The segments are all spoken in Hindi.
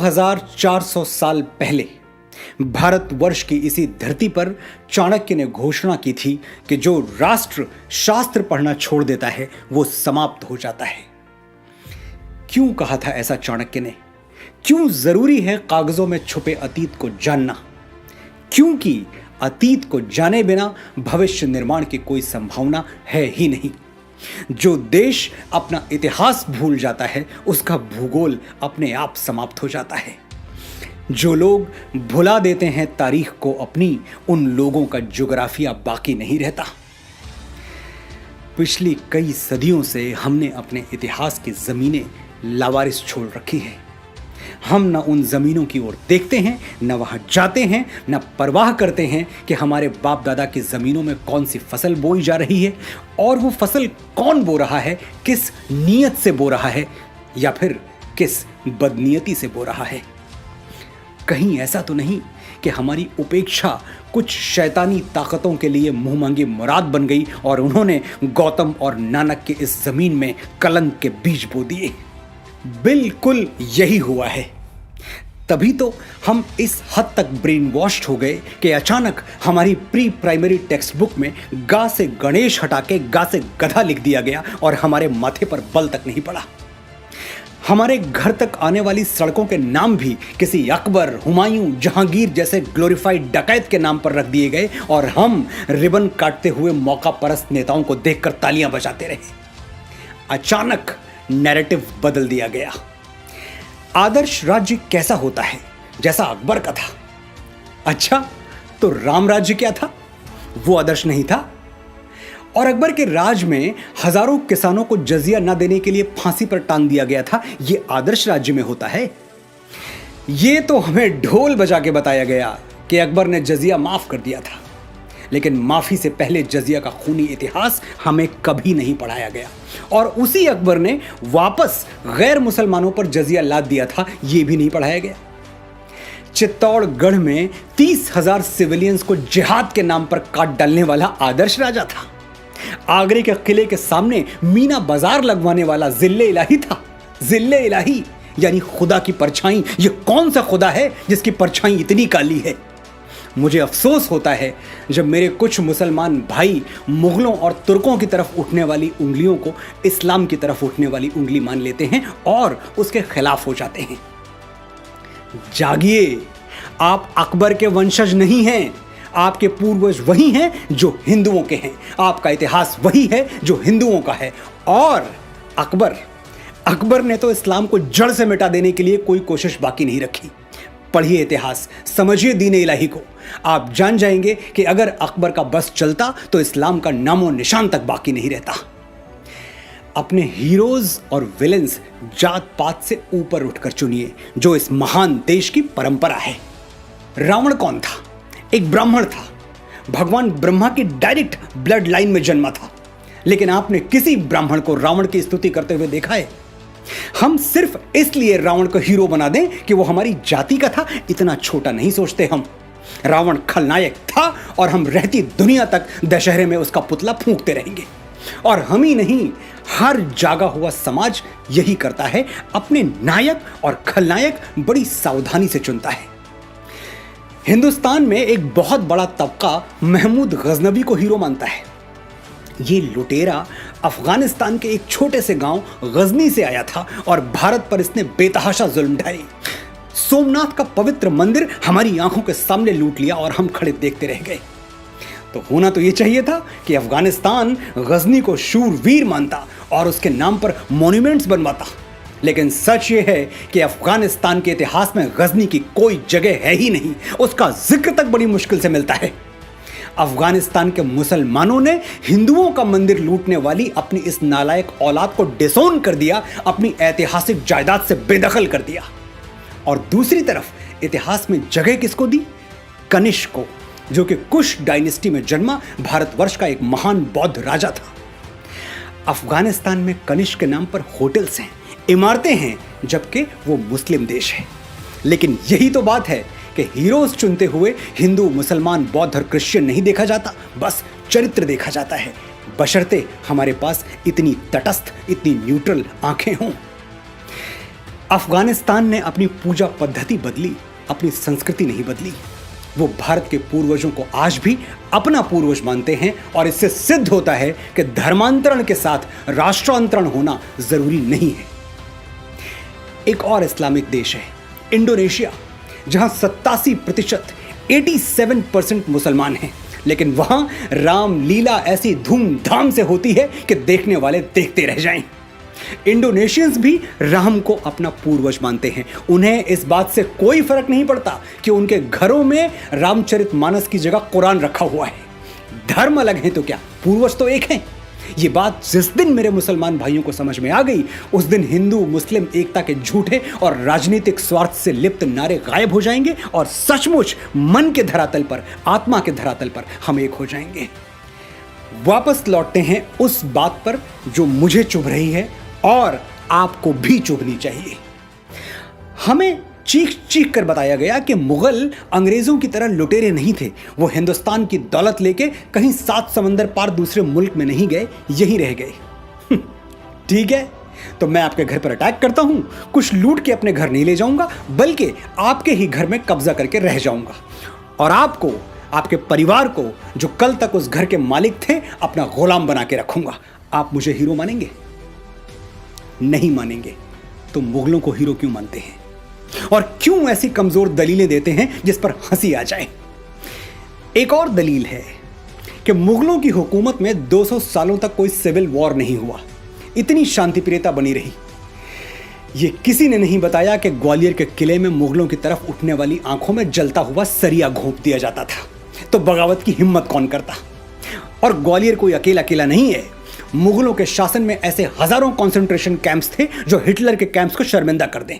2400 साल पहले भारतवर्ष की इसी धरती पर चाणक्य ने घोषणा की थी कि जो राष्ट्र शास्त्र पढ़ना छोड़ देता है वो समाप्त हो जाता है। क्यों कहा था ऐसा चाणक्य ने? क्यों जरूरी है कागजों में छुपे अतीत को जानना? क्योंकि अतीत को जाने बिना भविष्य निर्माण की कोई संभावना है ही नहीं। जो देश अपना इतिहास भूल जाता है उसका भूगोल अपने आप समाप्त हो जाता है। जो लोग भुला देते हैं तारीख को अपनी, उन लोगों का ज्योग्राफिया बाकी नहीं रहता। पिछली कई सदियों से हमने अपने इतिहास की जमीनें लावारिस छोड़ रखी हैं। हम न उन जमीनों की ओर देखते हैं, न वहां जाते हैं, न परवाह करते हैं कि हमारे बाप दादा की जमीनों में कौन सी फसल बोई जा रही है और वो फसल कौन बो रहा है, किस नीयत से बो रहा है या फिर किस बदनीयती से बो रहा है। कहीं ऐसा तो नहीं कि हमारी उपेक्षा कुछ शैतानी ताकतों के लिए मुंह मांगी मुराद बन गई और उन्होंने गौतम और नानक के इस जमीन में कलंक के बीज बो दिए। बिल्कुल यही हुआ है। तभी तो हम इस हद तक ब्रेन वॉश्ड हो गए कि अचानक हमारी प्री प्राइमरी टेक्स्ट बुक में गा से गणेश हटा के गा से गधा लिख दिया गया और हमारे माथे पर बल तक नहीं पड़ा। हमारे घर तक आने वाली सड़कों के नाम भी किसी अकबर, हुमायूं, जहांगीर जैसे ग्लोरीफाइड डकैत के नाम पर रख दिए गए और हम रिबन काटते हुए मौका परस्त नेताओं को देखकर तालियां बजाते रहे। अचानक नैरेटिव बदल दिया गया। आदर्श राज्य कैसा होता है? जैसा अकबर का था। अच्छा, तो राम राज्य क्या था? वो आदर्श नहीं था। और अकबर के राज में हजारों किसानों को जजिया न देने के लिए फांसी पर टांग दिया गया था। ये आदर्श राज्य में होता है? ये तो हमें ढोल बजा के बताया गया कि अकबर ने जजिया माफ कर दिया था, लेकिन माफी से पहले जजिया का खूनी इतिहास हमें कभी नहीं पढ़ाया गया। और उसी अकबर ने वापस गैर मुसलमानों पर जजिया लाद दिया था, यह भी नहीं पढ़ाया गया। चित्तौड़गढ़ में 30,000 सिविलियंस को जिहाद के नाम पर काट डालने वाला आदर्श राजा था। आगरे के किले के सामने मीना बाजार लगवाने वाला जिल्ले इलाही था। जिल्ले इलाही यानी खुदा की परछाई। यह कौन सा खुदा है जिसकी परछाई इतनी काली है? मुझे अफसोस होता है जब मेरे कुछ मुसलमान भाई मुगलों और तुर्कों की तरफ उठने वाली उंगलियों को इस्लाम की तरफ उठने वाली उंगली मान लेते हैं और उसके खिलाफ हो जाते हैं। जागिए, आप अकबर के वंशज नहीं हैं। आपके पूर्वज वही हैं जो हिंदुओं के हैं। आपका इतिहास वही है जो हिंदुओं का है। और अकबर ने तो इस्लाम को जड़ से मिटा देने के लिए कोई कोशिश बाकी नहीं रखी। पढ़िए इतिहास, समझिए दीन इलाही को। आप जान जाएंगे कि अगर अकबर का बस चलता तो इस्लाम का नामो निशान तक बाकी नहीं रहता। अपने हीरोज और विलेंस जात पात से ऊपर उठकर चुनिए, जो इस महान देश की परंपरा है। रावण कौन था? एक ब्राह्मण था। भगवान ब्रह्मा की डायरेक्ट ब्लड लाइन में जन्मा था। लेकिन आपने किसी ब्राह्मण को रावण की स्तुति करते हुए देखा है? हम सिर्फ इसलिए रावण को हीरो बना दें कि वो हमारी जाति का था, इतना छोटा नहीं सोचते हम। रावण खलनायक था और हम रहती दुनिया तक दशहरे में उसका पुतला फूंकते रहेंगे। और हम ही नहीं, हर जागा हुआ समाज यही करता है। अपने नायक और खलनायक बड़ी सावधानी से चुनता है। हिंदुस्तान में एक बहुत बड़ा तबका महमूद गजनबी को हीरो मानता है। ये लुटेरा अफगानिस्तान के एक छोटे से गांव गजनी से आया था और भारत पर इसने बेतहाशा जुल्म ढाए। सोमनाथ का पवित्र मंदिर हमारी आंखों के सामने लूट लिया और हम खड़े देखते रह गए। तो होना तो ये चाहिए था कि अफगानिस्तान गजनी को शूरवीर मानता और उसके नाम पर मॉन्यूमेंट्स बनवाता। लेकिन सच ये है कि अफगानिस्तान के इतिहास में गजनी की कोई जगह है ही नहीं। उसका जिक्र तक बड़ी मुश्किल से मिलता है। अफगानिस्तान के मुसलमानों ने हिंदुओं का मंदिर लूटने वाली अपनी इस नालायक औलाद को डिसोन कर दिया, अपनी ऐतिहासिक जायदाद से बेदखल कर दिया। और दूसरी तरफ इतिहास में जगह किसको दी? कनिष्क को, जो कि कुश डायनेस्टी में जन्मा भारतवर्ष का एक महान बौद्ध राजा था। अफगानिस्तान में कनिष्क के नाम पर होटल्स हैं, इमारतें हैं, जबकि वो मुस्लिम देश है। लेकिन यही तो बात है कि हीरोज चुनते हुए हिंदू, मुसलमान, बौद्ध और क्रिश्चियन नहीं देखा जाता, बस चरित्र देखा जाता है, बशर्ते हमारे पास इतनी तटस्थ, इतनी न्यूट्रल आंखें हों। अफगानिस्तान ने अपनी पूजा पद्धति बदली, अपनी संस्कृति नहीं बदली। वो भारत के पूर्वजों को आज भी अपना पूर्वज मानते हैं और इससे सिद्ध होता है कि धर्मांतरण के साथ राष्ट्रांतरण होना जरूरी नहीं है। एक और इस्लामिक देश है इंडोनेशिया, जहां 87% 87% मुसलमान हैं, लेकिन वहां रामलीला ऐसी धूमधाम से होती है कि देखने वाले देखते रह जाएं। इंडोनेशियंस भी राम को अपना पूर्वज मानते हैं। उन्हें इस बात से कोई फर्क नहीं पड़ता कि उनके घरों में रामचरितमानस की जगह कुरान रखा हुआ है। धर्म अलग है तो क्या, पूर्वज तो एक हैं। ये बात जिस दिन मेरे मुसलमान भाइयों को समझ में आ गई, उस दिन हिंदू मुस्लिम एकता के झूठे और राजनीतिक स्वार्थ से लिप्त नारे गायब हो जाएंगे और सचमुच मन के धरातल पर, आत्मा के धरातल पर हम एक हो जाएंगे। वापस लौटते हैं उस बात पर जो मुझे चुभ रही है और आपको भी चुभनी चाहिए। हमें चीख चीख कर बताया गया कि मुगल अंग्रेजों की तरह लुटेरे नहीं थे। वो हिंदुस्तान की दौलत लेके कहीं 7 समंदर पार दूसरे मुल्क में नहीं गए, यहीं रह गए। ठीक है, तो मैं आपके घर पर अटैक करता हूं, कुछ लूट के अपने घर नहीं ले जाऊंगा, बल्कि आपके ही घर में कब्जा करके रह जाऊंगा और आपको, आपके परिवार को, जो कल तक उस घर के मालिक थे, अपना गुलाम बना के रखूंगा। आप मुझे हीरो मानेंगे? नहीं मानेंगे। तो मुगलों को हीरो क्यों मानते हैं और क्यों ऐसी कमजोर दलीलें देते हैं जिस पर हंसी आ जाए? एक और दलील है कि मुगलों की हुकूमत में 200 सालों तक कोई सिविल वॉर नहीं हुआ, इतनी शांतिप्रियता बनी रही। यह किसी ने नहीं बताया कि ग्वालियर के किले में मुगलों की तरफ उठने वाली आंखों में जलता हुआ सरिया घोंप दिया जाता था। तो बगावत की हिम्मत कौन करता? और ग्वालियर कोई अकेला किला नहीं है। मुगलों के शासन में ऐसे हजारों कंसंट्रेशन कैंप्स थे जो हिटलर के कैंप्स को शर्मिंदा कर दें।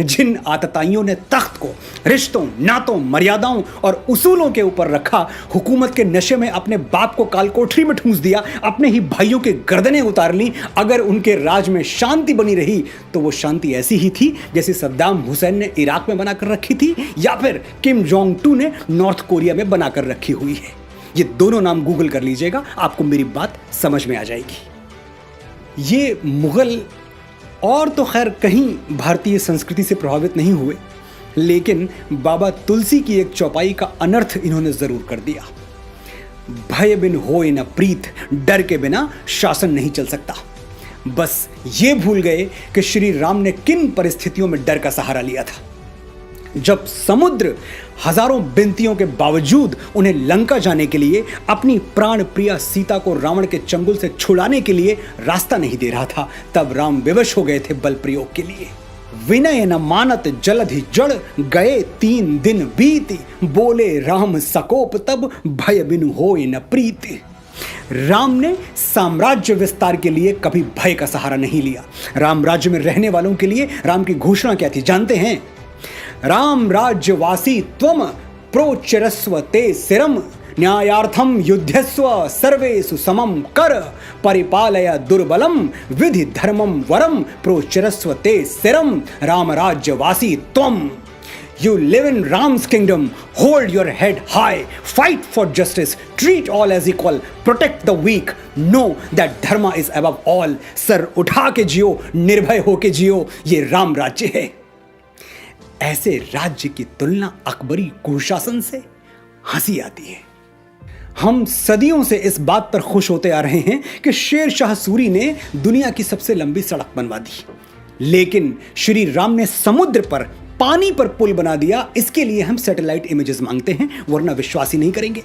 जिन आतताइयों ने तख्त को रिश्तों, नातों, मर्यादाओं और उसूलों के ऊपर रखा, हुकूमत के नशे में अपने बाप को काल कोठरी में ठूंस दिया, अपने ही भाइयों के गर्दनें उतार ली। अगर उनके राज में शांति बनी रही तो वो शांति ऐसी ही थी जैसे सद्दाम हुसैन ने इराक में बनाकर रखी थी या फिर किम जोंग टू ने नॉर्थ कोरिया में बनाकर रखी हुई है। ये दोनों नाम गूगल कर लीजिएगा, आपको मेरी बात समझ में आ जाएगी। ये मुगल और तो खैर कहीं भारतीय संस्कृति से प्रभावित नहीं हुए, लेकिन बाबा तुलसी की एक चौपाई का अनर्थ इन्होंने जरूर कर दिया। भय बिन होए न प्रीत, डर के बिना शासन नहीं चल सकता। बस ये भूल गए कि श्री राम ने किन परिस्थितियों में डर का सहारा लिया था। जब समुद्र हजारों विनतियों के बावजूद उन्हें लंका जाने के लिए, अपनी प्राण प्रिया सीता को रावण के चंगुल से छुड़ाने के लिए रास्ता नहीं दे रहा था, तब राम विवश हो गए थे बल प्रयोग के लिए। विनय न मानत जलधि जड़, गए 3 दिन बीती, बोले राम सकोप तब, भय बिनु होए न प्रीति। राम ने साम्राज्य विस्तार के लिए कभी भय का सहारा नहीं लिया। राम राज्य में रहने वालों के लिए राम की घोषणा क्या थी जानते हैं? राम राज्यवासी त्वम प्रोचिरस्व ते सिरम, न्यायार्थम युद्धस्व सर्वेषु समम कर, परिपालय दुर्बलम विधि धर्मम वरम, प्रोचिरस्व ते सिरम, राम राज्यवासी त्वम। You live in Ram's kingdom, hold your head high, fight for justice, treat all as equal, protect the weak, know that dharma is above all। Sir उठा के जियो, निर्भय होके जियो, ये राम राज्य है। ऐसे राज्य की तुलना अकबरी कुशासन से हंसी आती है। हम सदियों से इस बात पर खुश होते आ रहे हैं कि शेर शाह सूरी ने दुनिया की सबसे लंबी सड़क बनवा दी, लेकिन श्री राम ने समुद्र पर, पानी पर पुल बना दिया। इसके लिए हम सैटेलाइट इमेजेस मांगते हैं, वरना विश्वास ही नहीं करेंगे।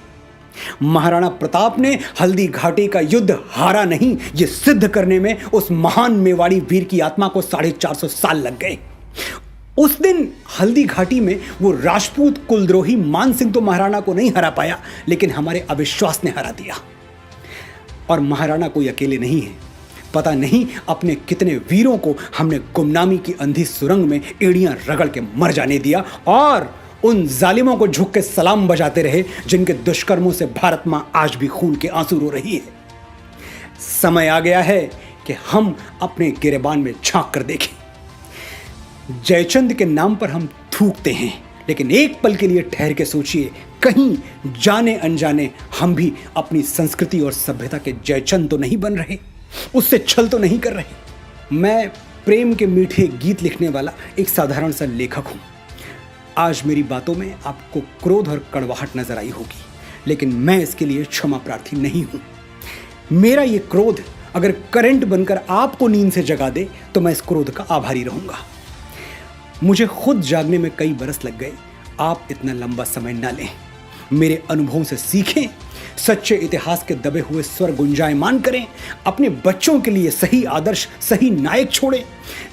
महाराणा प्रताप ने हल्दी घाटी का युद्ध हारा नहीं, यह सिद्ध करने में उस महान मेवाड़ी वीर की आत्मा को 450 साल लग गए। उस दिन हल्दी घाटी में वो राजपूत कुलद्रोही मान सिंह तो महाराणा को नहीं हरा पाया, लेकिन हमारे अविश्वास ने हरा दिया। और महाराणा कोई अकेले नहीं है। पता नहीं अपने कितने वीरों को हमने गुमनामी की अंधी सुरंग में एड़ियां रगड़ के मर जाने दिया और उन जालिमों को झुक के सलाम बजाते रहे जिनके दुष्कर्मों से भारत मां आज भी खून के आंसू रो रही है। समय आ गया है कि हम अपने गिरेबान में झांक कर देखें। जयचंद के नाम पर हम थूकते हैं, लेकिन एक पल के लिए ठहर के सोचिए, कहीं जाने अनजाने हम भी अपनी संस्कृति और सभ्यता के जयचंद तो नहीं बन रहे, उससे छल तो नहीं कर रहे। मैं प्रेम के मीठे गीत लिखने वाला एक साधारण सा लेखक हूं। आज मेरी बातों में आपको क्रोध और कड़वाहट नजर आई होगी, लेकिन मैं इसके लिए क्षमा प्रार्थी नहीं हूं। मेरा ये क्रोध अगर करंट बनकर आपको नींद से जगा दे तो मैं इस क्रोध का आभारी रहूंगा। मुझे खुद जागने में कई बरस लग गए, आप इतना लंबा समय ना लें। मेरे अनुभवों से सीखें, सच्चे इतिहास के दबे हुए स्वर गुंजायमान करें, अपने बच्चों के लिए सही आदर्श, सही नायक छोड़ें,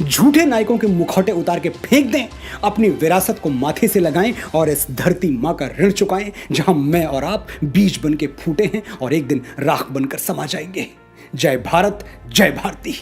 झूठे नायकों के मुखौटे उतार के फेंक दें, अपनी विरासत को माथे से लगाएं और इस धरती माँ का ऋण चुकाएं जहां मैं और आप बीज बन के फूटे हैं और एक दिन राख बनकर समा जाएंगे। जय भारत, जय भारती।